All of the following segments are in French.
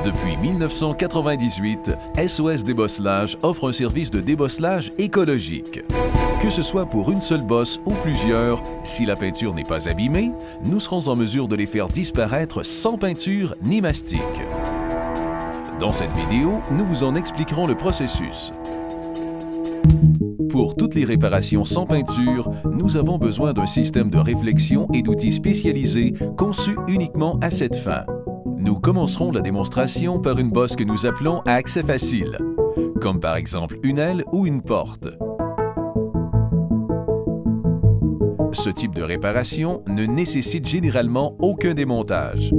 Depuis 1998, SOS Débosselage offre un service de débosselage écologique. Que ce soit pour une seule bosse ou plusieurs, si la peinture n'est pas abîmée, nous serons en mesure de les faire disparaître sans peinture ni mastic. Dans cette vidéo, nous vous en expliquerons le processus. Pour toutes les réparations sans peinture, nous avons besoin d'un système de réflexion et d'outils spécialisés conçus uniquement à cette fin. Nous commencerons la démonstration par une bosse que nous appelons à accès facile, comme par exemple une aile ou une porte. Ce type de réparation ne nécessite généralement aucun démontage.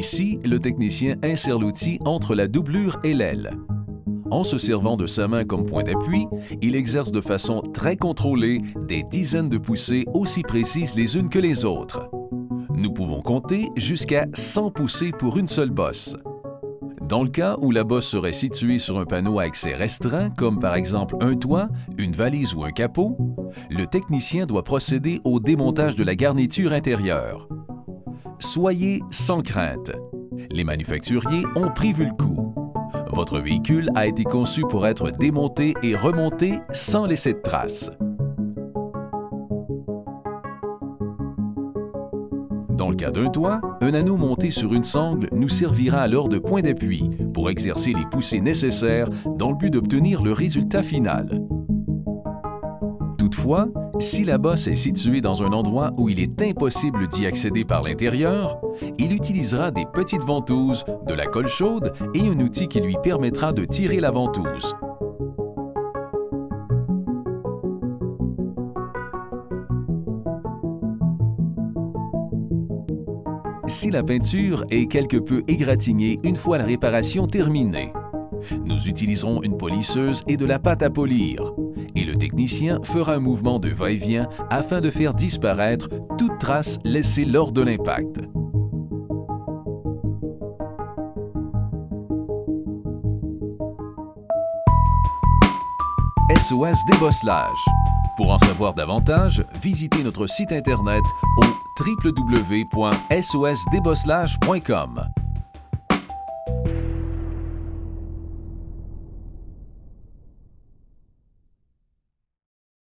Ici, le technicien insère l'outil entre la doublure et l'aile. En se servant de sa main comme point d'appui, il exerce de façon très contrôlée des dizaines de poussées aussi précises les unes que les autres. Nous pouvons compter jusqu'à 100 poussées pour une seule bosse. Dans le cas où la bosse serait située sur un panneau à accès restreint, comme par exemple un toit, une valise ou un capot, le technicien doit procéder au démontage de la garniture intérieure. Soyez sans crainte. Les manufacturiers ont prévu le coup. Votre véhicule a été conçu pour être démonté et remonté sans laisser de traces. Dans le cas d'un toit, un anneau monté sur une sangle nous servira alors de point d'appui pour exercer les poussées nécessaires dans le but d'obtenir le résultat final. Toutefois, si la bosse est située dans un endroit où il est impossible d'y accéder par l'intérieur, il utilisera des petites ventouses, de la colle chaude et un outil qui lui permettra de tirer la ventouse. Si la peinture est quelque peu égratignée une fois la réparation terminée, nous utiliserons une polisseuse et de la pâte à polir, et le technicien fera un mouvement de va-et-vient afin de faire disparaître toute trace laissée lors de l'impact. SOS Débosselage. Pour en savoir davantage, visitez notre site Internet au www.sosdébosselage.com.